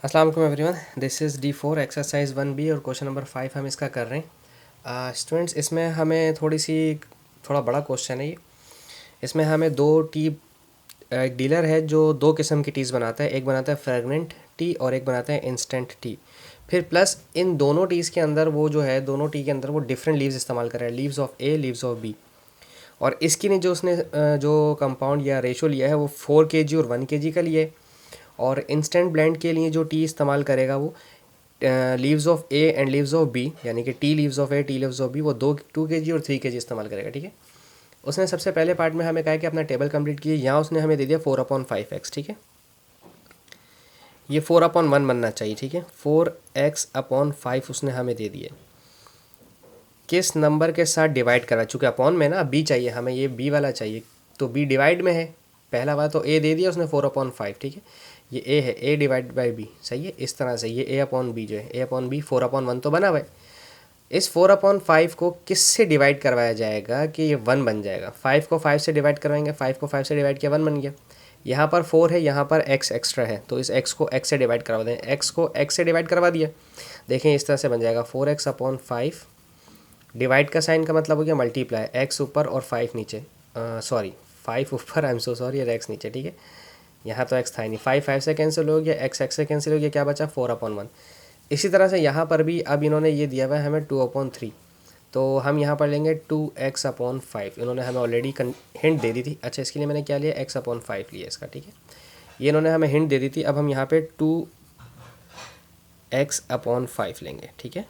अस्सलाम वालेकुम everyone, this is D4 exercise 1B और क्वेश्चन नंबर 5 हम इसका कर रहे हैं। स्टूडेंट्स, इसमें हमें थोड़ा बड़ा क्वेश्चन है ये। इसमें हमें दो टी एक डीलर है जो दो किस्म की टीज़ बनाता है, एक बनाता है फ्रेगनेंट टी और एक बनाता है इंस्टेंट टी। फिर प्लस इन दोनों टीज़ के अंदर वो जो है दोनों टी के अंदर वो डिफरेंट लीव्स इस्तेमाल कर रहा है, leaves of A, leaves of B. और इसकी ने जो उसने जो कंपाउंड या रेशो लिया है वो 4 kg और 1 kg का लिया है। और इंस्टेंट ब्लेंड के लिए जो टी इस्तेमाल करेगा वो leaves of A and leaves of B, यानी कि tea leaves of A, tea leaves of B, वो 2 kg और 3 kg इस्तेमाल करेगा। ठीक है, उसने सबसे पहले पार्ट में हमें कहा कि अपना टेबल कंप्लीट कीजिए। यहाँ उसने हमें दे दिया 4/5x। ठीक है, ये 4/1 बनना चाहिए। ठीक है, 4x/5 उसने हमें दे दिए। किस नंबर के साथ डिवाइड करा, चूँकि अपॉन में ना बी चाहिए हमें, ये बी वाला चाहिए, तो बी डिवाइड में है। पहला वाला तो ए दे दिया उसने 4/5। ठीक है, ये ए है, ए डिवाइड बाई बी, सही है। इस तरह से ये A/B जो है, A/B 4/1 तो बना हुआ है। इस 4/5 को किस से डिवाइड करवाया जाएगा कि ये 1 बन जाएगा। 5 को 5 से डिवाइड करवाएंगे, 5 को 5 से डिवाइड किया 1 बन गया। यहाँ पर 4 है, यहाँ पर x एक्स्ट्रा है, तो इस x को x से डिवाइड करवा दें। x को x से डिवाइड करवा दिया, देखें इस तरह से बन जाएगा 4x/5। डिवाइड का साइन का मतलब हो गया मल्टीप्लाई, x ऊपर और 5 नीचे, सॉरी 5 ऊपर, आई एम सो सॉरी, और x नीचे। ठीक है, यहाँ तो x था ही नहीं, 5 5 से कैंसिल हो गया, x x से कैंसिल हो गया, क्या बचा 4/1। इसी तरह से यहाँ पर भी अब इन्होंने ये दिया हुआ है हमें 2/3, तो हम यहाँ पर लेंगे 2x/5। इन्होंने हमें ऑलरेडी हिंट दे दी थी। अच्छा, इसके लिए मैंने क्या लिया, x/5 लिया इसका। ठीक है, ये इन्होंने हमें हिंट दे दी थी। अब हम यहाँ पे 2x/5 लेंगे। ठीक है,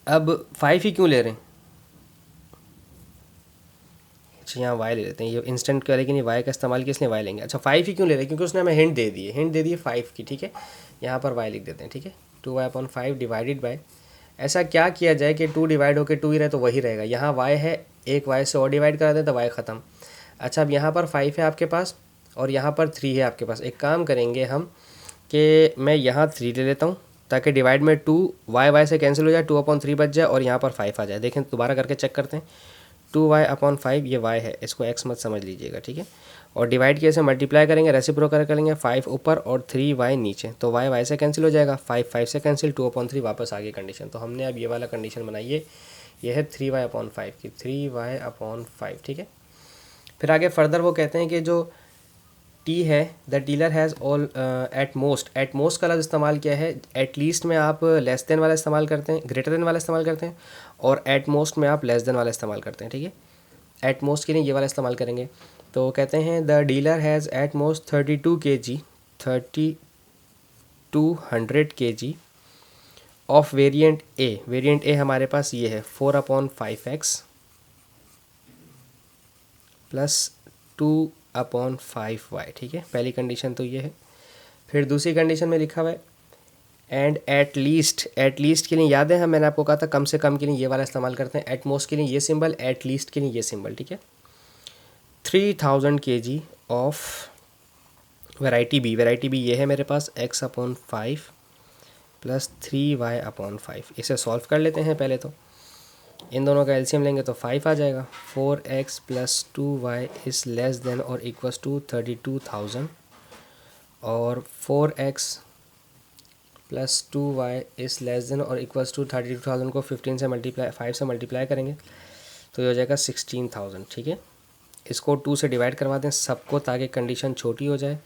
अब 5 ही क्यों ले रहे हैं, अच्छा यहाँ वाई ले लेते हैं, ये इंस्टेंट क्या लेकिन ये वाई का इस्तेमाल किया इसलिए वाई लेंगे। अच्छा 5 ही क्यों ले रहे हैं, क्योंकि उसने हमें हिंट दे दी है 5 की। ठीक है, यहाँ पर वाई लिख देते हैं। ठीक है, 2y/5 डिवाइडेड बाय, ऐसा क्या किया जाए कि 2 डिवाइड होकर 2 ही रहे तो वही रहेगा। यहाँ वाई है, एक वाई से और डिवाइड करा दें तो वाई ख़त्म। अच्छा, अब यहाँ पर 5 है आपके पास और यहाँ पर 3 है आपके पास। एक काम करेंगे हम कि मैं यहाँ 3 ले लेता हूँ ताकि डिवाइड में 2 वाई से कैंसिल हो जाए, 2/3 बच जाए और यहाँ पर 5 आ जाए। देखें दोबारा करके चेक करते हैं, 2y/5, ये y है, इसको x मत समझ लीजिएगा। ठीक है, और डिवाइड कैसे, मल्टीप्लाई करेंगे, रेसिप्रोकल करेंगे, 5 ऊपर और 3y नीचे, तो y से कैंसिल हो जाएगा, 5 से कैंसिल, 2/3 वापस आ गई कंडीशन। तो हमने अब ये वाला कंडीशन बनाई है, ये है 3y/5 की, 3y/5। ठीक है, फिर आगे फर्दर वो कहते हैं कि जो टी है, the dealer has all at most का लफ्ज़ इस्तेमाल किया है। एट लीस्ट में आप लेस देन वाला इस्तेमाल करते हैं, ग्रेटर देन वाला इस्तेमाल करते हैं, और एट मोस्ट में आप लेस देन वाला इस्तेमाल करते हैं। ठीक है, एट मोस्ट के लिए ये वाला इस्तेमाल करेंगे। तो कहते हैं the dealer has at most 32 kg of variant A. Variant A हमारे पास ये है 4/5x प्लस 2/5y। ठीक है, पहली कंडीशन तो ये है। फिर दूसरी कंडीशन में लिखा हुआ है and at least. At least के लिए याद है, हम मैंने आपको कहा था कम से कम के लिए ये वाला इस्तेमाल करते हैं, एट मोस्ट के लिए ये सिंबल, एट लीस्ट के लिए ये सिंबल। ठीक है, 3000 kg of variety B. Variety B ये है मेरे पास, x/5 प्लस 3y/5। इसे सॉल्व कर लेते हैं पहले तो। इन दोनों का एलसीएम लेंगे तो 5 आ जाएगा। 4x plus 2y is less then और इक्वल्स टू 32,000, और 4x plus 2y is less then और इक्वल्स टू 32,000 को 5 से मल्टीप्लाई करेंगे तो ये हो जाएगा 16,000। ठीक है, इसको 2 से डिवाइड करवा दें सबको ताकि कंडीशन छोटी हो जाए,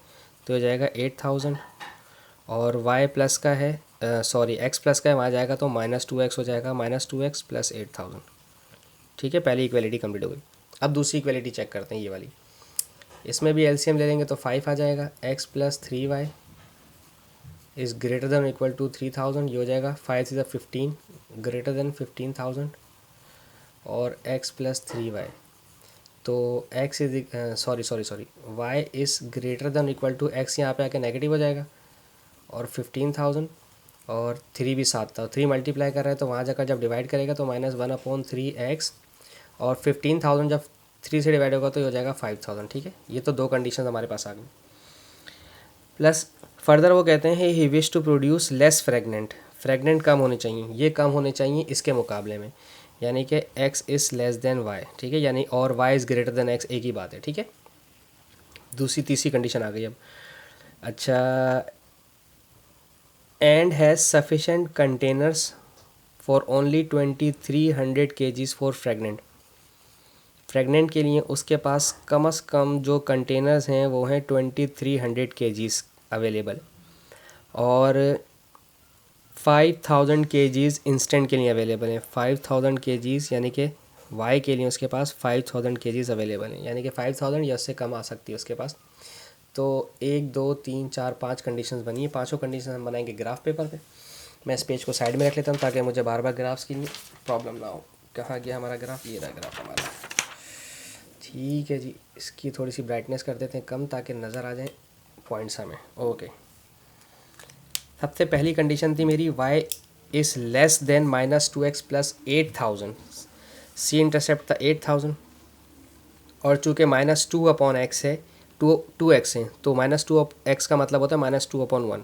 तो हो जाएगा 8,000। और y प्लस का है, सॉरी x प्लस का है, वहाँ जाएगा तो -2x हो जाएगा, -2x प्लस 8,000। ठीक है, पहली इक्वेलिटी कंप्लीट हो गई। अब दूसरी इक्वेलिटी चेक करते हैं, ये वाली। इसमें भी एलसीएम ले लेंगे तो 5 आ जाएगा। x plus 3y is greater than equal to 3,000, ये हो जाएगा 5 इज़ 15, ग्रेटर देन 15,000, और x प्लस 3y, तो x is sorry y is greater than equal to x, यहाँ पे आके नेगेटिव हो जाएगा, और 15,000, और 3 भी साथ था, 3 मल्टीप्लाई कर रहे हैं तो वहाँ जाकर जब डिवाइड करेगा तो -1/3x, और 15,000 जब 3 से डिवाइड होगा तो ये हो जाएगा 5,000। ठीक है, ये तो दो कंडीशन हमारे पास आ गई। प्लस फर्दर वो कहते हैं he wish to produce less fragrant. Fragrant कम होने चाहिए, ये कम होने चाहिए इसके मुकाबले में, यानी कि x is less then y। ठीक है, यानी और y is greater then x, एक ही बात है। ठीक है, तीसरी कंडीशन आ गई अब। अच्छा, and has sufficient containers for only 2300 kgs for pregnant. Pregnant के लिए उसके पास कम से कम जो कंटेनर्स हैं वो हैं 2300 kgs अवेलेबल, और 5000 kgs इंस्टेंट के लिए अवेलेबल है। 5000 kgs यानी कि वाई के लिए उसके पास 5000 kgs अवेलेबल है, यानी कि 5000 या उससे कम आ सकती है उसके पास। तो 1 2 3 4 5 कंडीशंस बनी है, पांचों कंडीशन हम बनाएंगे ग्राफ पेपर पे। मैं इस पेज को साइड में रख लेता हूँ ताकि मुझे बार बार ग्राफ्स की प्रॉब्लम ना हो। कहाँ गया हमारा ग्राफ? ये रहा ग्राफ हमारा। ठीक है जी, इसकी थोड़ी सी ब्राइटनेस कर देते हैं कम ताकि नज़र आ जाए पॉइंट्स हमें। ओके, सबसे पहली कंडीशन थी मेरी y is less than -2x plus 8000। C intercept था 8000, और चूँकि -2/x है, 2x है, तो -2x का मतलब होता है -2/1।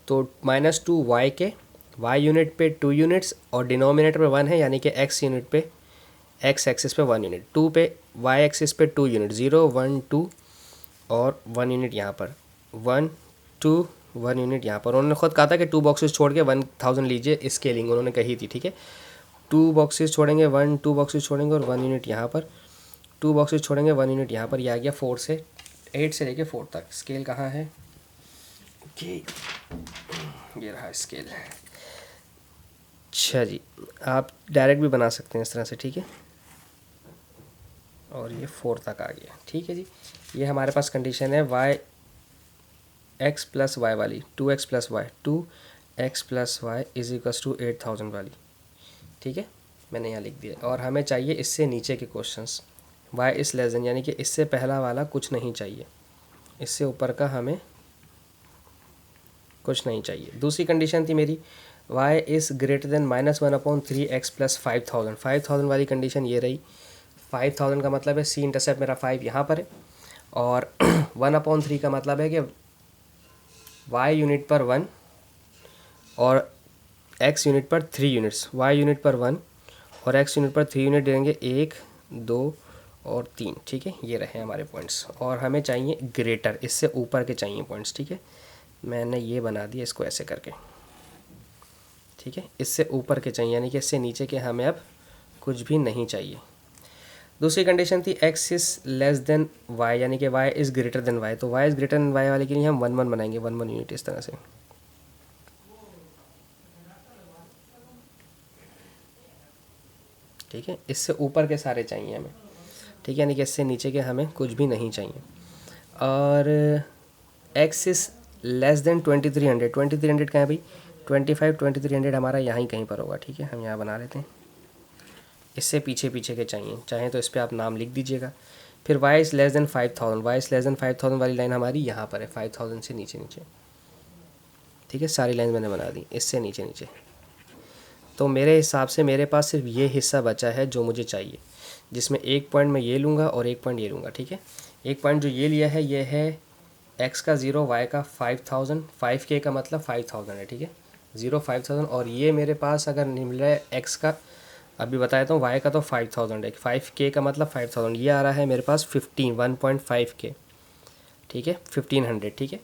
तो -2y के y यूनिट पे 2 यूनिट्स और डिनोमिनेटर पे 1 है, यानी कि x यूनिट पे x एक्सिस पे 1 यूनिट, 2 पे y एक्सिस पे 2 यूनिट, 0 1 2 और 1 यूनिट यहाँ पर, 1 2 1 यूनिट यहाँ पर। उन्होंने खुद कहा था कि 2 बॉक्सेस छोड़ के 1000 लीजिए, स्केलिंग उन्होंने कही थी। ठीक है, 2 बॉक्सेस छोड़ेंगे 2 बॉक्सेस छोड़ेंगे और 1 यूनिट यहाँ पर, 2 बॉक्सेस छोड़ेंगे 1 यूनिट यहाँ पर। यह आ गया 8 से लेके 4 तक। स्केल कहाँ है? ये रहा स्केल। अच्छा जी, आप डायरेक्ट भी बना सकते हैं इस तरह से। ठीक है, और ये 4 तक आ गया। ठीक है जी, ये हमारे पास कंडीशन है y x प्लस वाई वाली, 2x plus Y, 2x plus Y is equals to 8000 वाली। ठीक है, मैंने यहाँ लिख दिया। और हमें चाहिए इससे नीचे के questions, y is less then, यानी कि इससे पहला वाला कुछ नहीं चाहिए, इससे ऊपर का हमें कुछ नहीं चाहिए। दूसरी कंडीशन थी मेरी y is greater then -1/3x plus 5000। 5000 वाली कंडीशन ये रही। 5000 का मतलब है सी इंटरसेप्ट मेरा 5 यहाँ पर है, और 1/3 का मतलब है कि y यूनिट पर 1 और x यूनिट पर 3 यूनिट्स, y यूनिट पर 1 और x यूनिट पर 3 यूनिट देंगे, 1 2 और 3। ठीक है, ये रहे हमारे पॉइंट्स, और हमें चाहिए ग्रेटर, इससे ऊपर के चाहिए पॉइंट्स। ठीक है, मैंने ये बना दिया इसको ऐसे करके। ठीक है, इससे ऊपर के चाहिए, यानी कि इससे नीचे के हमें अब कुछ भी नहीं चाहिए। दूसरी कंडीशन थी x is less then y, यानी कि y is greater then y। तो y is greater then y वाले के लिए हम 1 1 बनाएंगे, 1 1 यूनिट इस तरह से। ठीक है, इससे ऊपर के सारे चाहिए हमें। ठीक है, यानी कि इससे नीचे के हमें कुछ भी नहीं चाहिए। और x इज़ लेस देन 2300। 2300 कहाँ है भाई? 25 2300 हमारा यहाँ ही कहीं पर होगा। ठीक है, हम यहाँ बना लेते हैं। इससे पीछे पीछे के चाहिए, चाहें तो इस पर आप नाम लिख दीजिएगा। फिर y is less then 5000। y is less then 5000 वाली लाइन हमारी यहाँ पर है, 5000 से नीचे नीचे। ठीक है, सारी लाइन मैंने बना दी इससे नीचे नीचे। तो मेरे हिसाब से मेरे पास सिर्फ ये हिस्सा बचा है जो मुझे चाहिए, जिसमें एक पॉइंट मैं ये लूँगा और एक पॉइंट ये लूँगा। ठीक है, एक पॉइंट जो ये लिया है ये है x का 0, y का 5000, 5k का मतलब 5000 है। ठीक है, 0 5000, और ये मेरे पास अगर मिल रहा है x का, अभी बताया था y का तो 5000 है, 5k का मतलब 5000, ये आ रहा है मेरे पास 1.5k। ठीक है, 1500। ठीक है,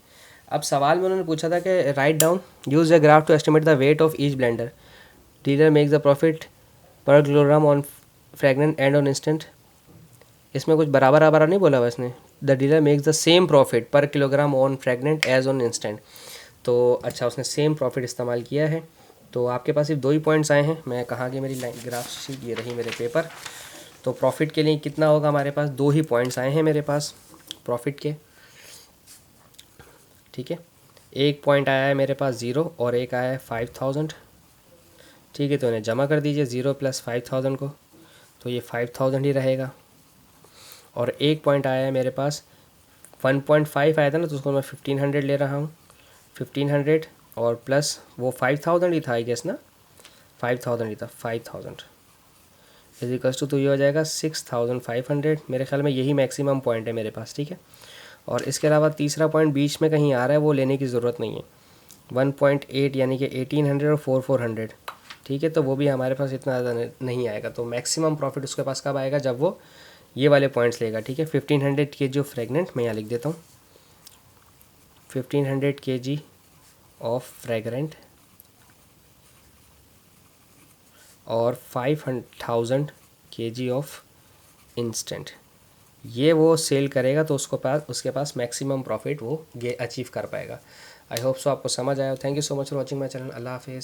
अब सवाल में उन्होंने पूछा था कि write down, use a graph to estimate the weight of each blender, dealer makes the profit per kilogram on fragrant and on instant. इसमें कुछ बराबर बराबर नहीं बोला हुआ इसने। The dealer makes the same profit per kilogram on fragrant as on instant. तो अच्छा, उसने सेम प्रॉफिट इस्तेमाल किया है। तो आपके पास सिर्फ 2 ही पॉइंट्स आए हैं। मैं कहाँ की मेरी लाइन ग्राफ शीट, ये रही मेरे पेपर। तो प्रॉफिट के लिए कितना होगा हमारे पास? 2 ही पॉइंट्स आए हैं मेरे पास प्रॉफिट के। ठीक है, एक पॉइंट आया है मेरे पास 0 और एक आया है 5000। ठीक है, तो इन्हें जमा कर दीजिए 0 प्लस 5000 को, तो ये 5000 ही रहेगा। और एक पॉइंट आया है मेरे पास 1.5 आया था ना, तो उसको मैं 1500 ले रहा हूँ, 1500 और प्लस वो 5000 ही था आई गेस ना, 5000 ही था, 5000 इज इक्वल्स टू, तो ये हो जाएगा 6500। मेरे ख्याल में यही मैक्सिमम पॉइंट है मेरे पास। ठीक है, और इसके अलावा तीसरा पॉइंट बीच में कहीं आ रहा है, वो लेने की ज़रूरत नहीं है। 1.8 यानी कि 1800 और 4400। ठीक है, तो वो भी हमारे पास इतना ज़्यादा नहीं आएगा। तो मैक्सिमम प्रॉफिट उसके पास कब आएगा? जब वो ये वाले पॉइंट्स लेगा। ठीक है, 1500 के जो फ्रेगनेंट, मैं यहाँ लिख देता हूँ 1500 kg ऑफ फ्रेगरेंट और 5000 kg ऑफ इंस्टेंट, ये वो सेल करेगा तो उसके पास मैक्सिमम प्रॉफिट वो ये अचीव कर पाएगा। आई होप सो आपको समझ आया। Thank you so much for watching my channel. अल्लाह हाफिज़।